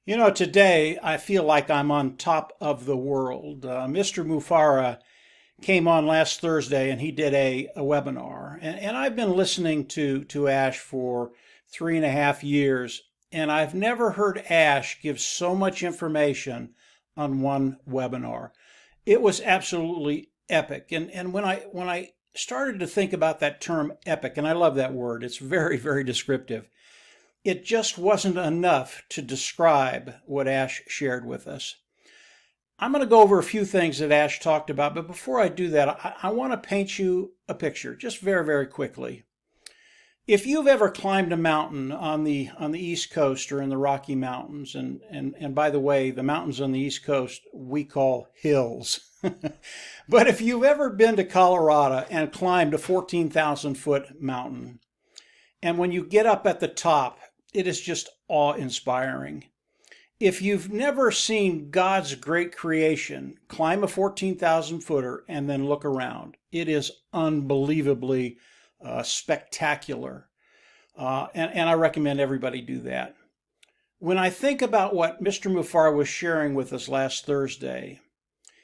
You know, today I feel like I'm on top of the world. Mr. Mufara came on last Thursday and he did a webinar. And I've been listening to Ash for 3.5 years, and I've never heard Ash give so much information on one webinar. It was absolutely epic. And when I started to think about that term epic, and I love that word, it's very, very descriptive. It just wasn't enough to describe what Ash shared with us. I'm going to go over a few things that Ash talked about, but before I do that, I want to paint you a picture just very, very quickly. If you've ever climbed a mountain on the East Coast or in the Rocky Mountains, and by the way, the mountains on the East Coast we call hills. But if you've ever been to Colorado and climbed a 14,000 foot mountain, and when you get up at the top, it is just awe-inspiring. If you've never seen God's great creation, climb a 14,000 footer and then look around. It is unbelievably spectacular. And I recommend everybody do that. When I think about what Mr. Mufar was sharing with us last Thursday,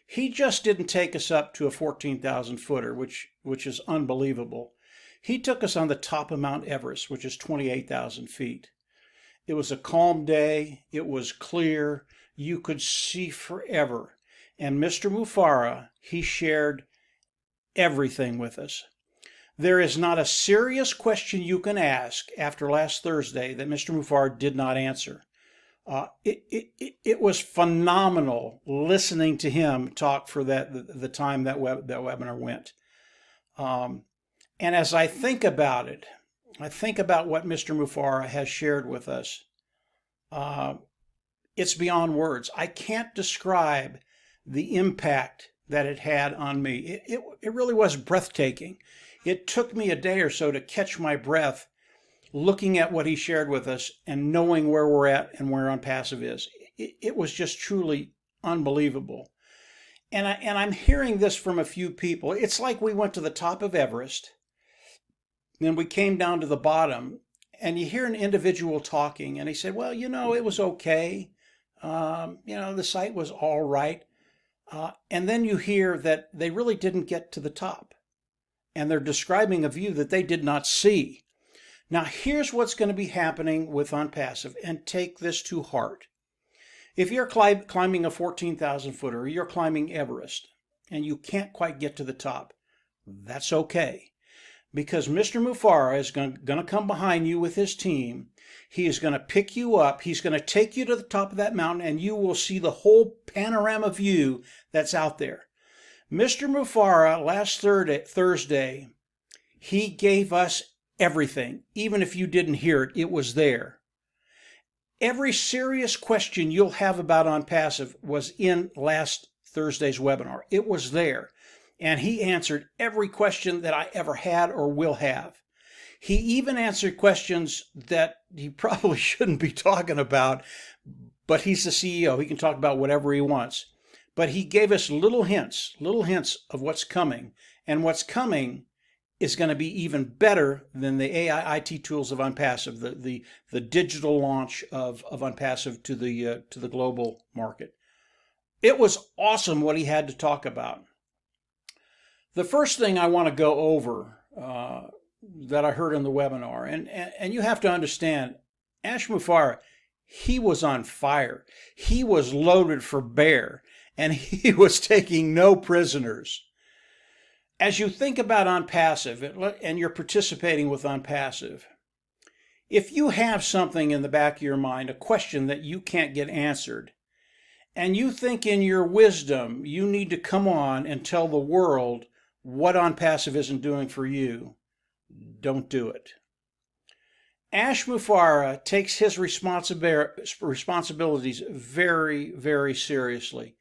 he just didn't take us up to a 14,000 footer, which is unbelievable. He took us on the top of Mount Everest, which is 28,000 feet. It was a calm day. It was clear. You could see forever. And Mr. Mufara, he shared everything with us. There is not a serious question you can ask after last Thursday that Mr. Mufara did not answer. It was phenomenal listening to him talk for the time that webinar went. And as I think about it, I think about what Mr. Mufara has shared with us. It's beyond words. I can't describe the impact that it had on me. It really was breathtaking. It took me a day or so to catch my breath looking at what he shared with us and knowing where we're at and where Onpassive is. It was just truly unbelievable. And I'm hearing this from a few people. It's like we went to the top of Everest, then we came down to the bottom, and you hear an individual talking, and he said, well, it was okay. The site was all right. And then you hear that they really didn't get to the top, and they're describing a view that they did not see. Now, here's what's going to be happening with Onpassive, and take this to heart. If you're climbing a 14,000 footer, or you're climbing Everest, and you can't quite get to the top, that's okay. Because Mr. Mufara is going to come behind you with his team. He is going to pick you up. He's going to take you to the top of that mountain, and you will see the whole panorama view that's out there. Mr. Mufara, last Thursday, he gave us everything. Even if you didn't hear it, it was there. Every serious question you'll have about Onpassive was in last Thursday's webinar. It was there. And he answered every question that I ever had or will have. He even answered questions that he probably shouldn't be talking about, but he's the CEO. He can talk about whatever he wants. But he gave us little hints of what's coming. And what's coming is going to be even better than the AI IT tools of Onpassive, the digital launch of Onpassive to the global market. It was awesome what he had to talk about. The first thing I want to go over that I heard in the webinar, and you have to understand, Ash Mufara, he was on fire. He was loaded for bear, and he was taking no prisoners. As you think about Onpassive, and you're participating with Onpassive, if you have something in the back of your mind, a question that you can't get answered, and you think in your wisdom you need to come on and tell the world what Onpassive isn't doing for you, don't do it. Ash Mufara takes his responsibilities very, very seriously.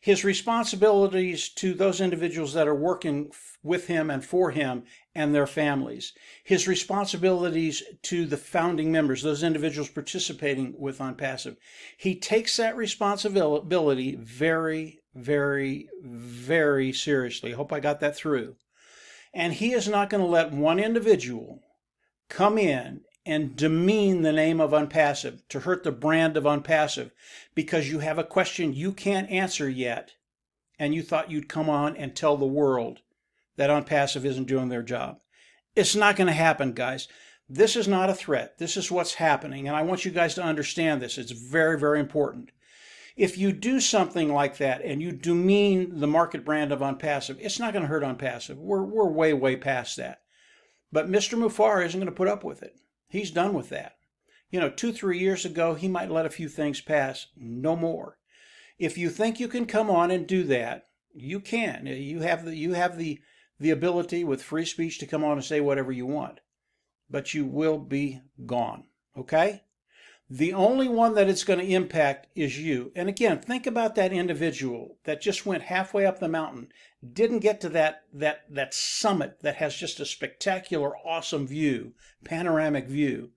His responsibilities to those individuals that are working with him and for him and their families. His responsibilities to the founding members, those individuals participating with Onpassive. He takes that responsibility very, very, very seriously. I hope I got that through. And he is not going to let one individual come in and demean the name of Onpassive, to hurt the brand of Onpassive, because you have a question you can't answer yet, and you thought you'd come on and tell the world that Onpassive isn't doing their job. It's not going to happen, guys. This is not a threat. This is what's happening, and I want you guys to understand this. It's very, very important. If you do something like that and you demean the market brand of Onpassive, it's not going to hurt Onpassive. We're way, way past that. But Mr. Mufara isn't going to put up with it. He's done with that. 2-3 years ago, he might let a few things pass. No more. If you think you can come on and do that, you can. You have the ability with free speech to come on and say whatever you want. But you will be gone. Okay? The only one that it's going to impact is you. And again, think about that individual that just went halfway up the mountain, didn't get to that summit that has just a spectacular, awesome view, panoramic view.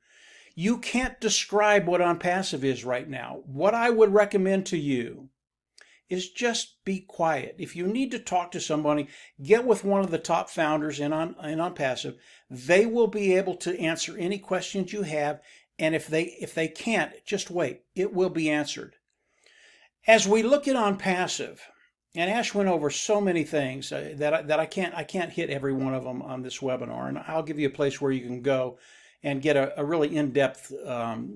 You can't describe what Onpassive is right now. What I would recommend to you is just be quiet. If you need to talk to somebody, get with one of the top founders in Onpassive. They will be able to answer any questions you have. And if they can't, just wait. It will be answered. As we look at Onpassive, and Ash went over so many things that I can't hit every one of them on this webinar, and I'll give you a place where you can go and get a really in-depth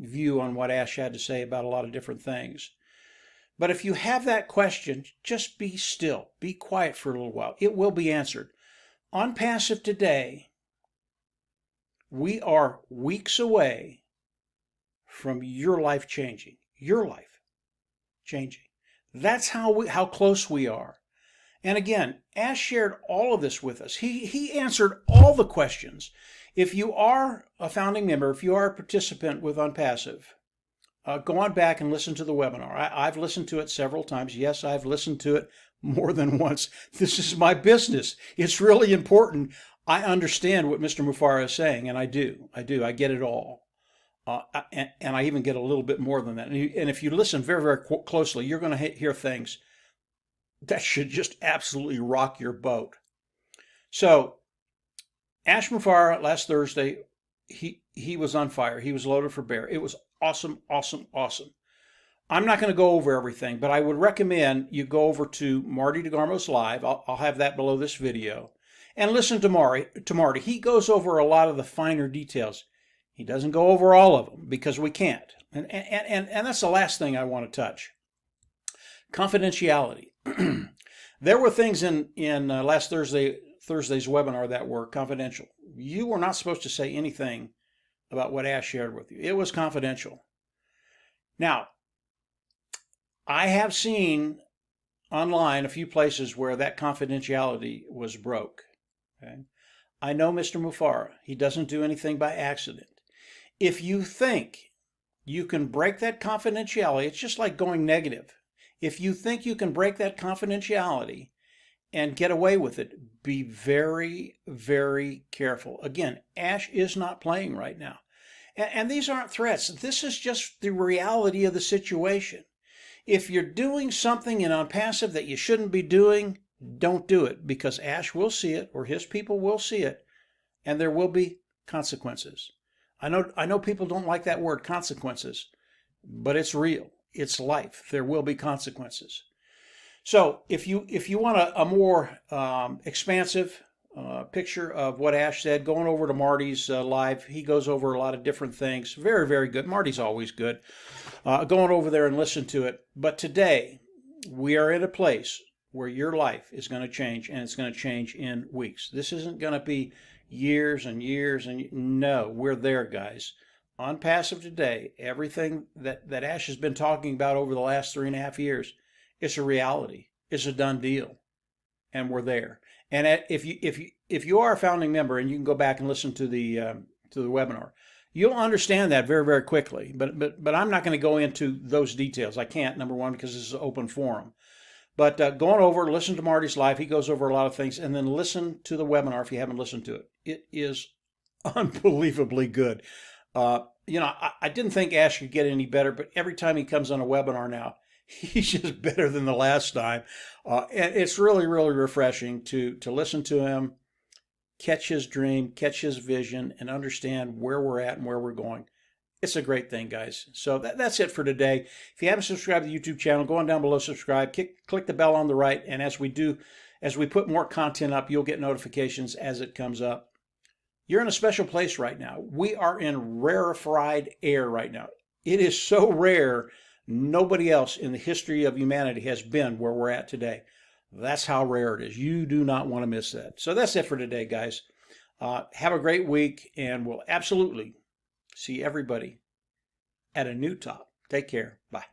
view on what Ash had to say about a lot of different things. But if you have that question, just be still. Be quiet for a little while. It will be answered. Onpassive today, we are weeks away from your life changing. Your life changing. That's how close we are. And again, Ash shared all of this with us. He answered all the questions. If you are a founding member, if you are a participant with Onpassive, go on back and listen to the webinar. I've listened to it several times. Yes, I've listened to it more than once. This is my business. It's really important. I understand what Mr. Mufara is saying, and I do. I get it all. And I even get a little bit more than that. And if you listen very, very closely, you're going to hear things that should just absolutely rock your boat. So, Ash Mufara last Thursday, he was on fire. He was loaded for bear. It was awesome, awesome, awesome. I'm not going to go over everything, but I would recommend you go over to Marty DeGarmo's Live. I'll have that below this video. And listen to Marty. He goes over a lot of the finer details. He doesn't go over all of them because we can't. And that's the last thing I want to touch. Confidentiality. There were things in last Thursday's webinar that were confidential. You were not supposed to say anything about what Ash shared with you. It was confidential. Now, I have seen online a few places where that confidentiality was broke. Okay? I know Mr. Mufara. He doesn't do anything by accident. If you think you can break that confidentiality, it's just like going negative. If you think you can break that confidentiality and get away with it, be very, very careful. Again, Ash is not playing right now. And these aren't threats. This is just the reality of the situation. If you're doing something in Onpassive that you shouldn't be doing, don't do it, because Ash will see it, or his people will see it, and there will be consequences. I know people don't like that word, consequences, but it's real. It's life. There will be consequences. So if you want a more expansive picture of what Ash said, going over to Marty's live, he goes over a lot of different things. Very, very good. Marty's always good. Going over there and listen to it. But today, we are in a place where your life is going to change, and it's going to change in weeks. This isn't going to be years and years, and no, we're there, guys. Onpassive today, everything that Ash has been talking about over the last 3.5 years, it's a reality. It's a done deal, and we're there. And if you are a founding member, and you can go back and listen to the webinar, you'll understand that very, very quickly. But I'm not going to go into those details. I can't, number one, because this is an open forum. But going over, listen to Marty's live. He goes over a lot of things. And then listen to the webinar if you haven't listened to it. It is unbelievably good. I didn't think Ash could get any better, but every time he comes on a webinar now, he's just better than the last time. And it's really, really refreshing to listen to him catch his dream, catch his vision, and understand where we're at and where we're going. It's a great thing, guys. So that's it for today. If you haven't subscribed to the YouTube channel, go on down below, subscribe, click the bell on the right, and as we put more content up, you'll get notifications as it comes up. You're in a special place right now. We are in rarefied air right now. It is so rare, nobody else in the history of humanity has been where we're at today. That's how rare it is. You do not want to miss that. So that's it for today, guys. Have a great week, and we'll absolutely see everybody at a new top. Take care. Bye.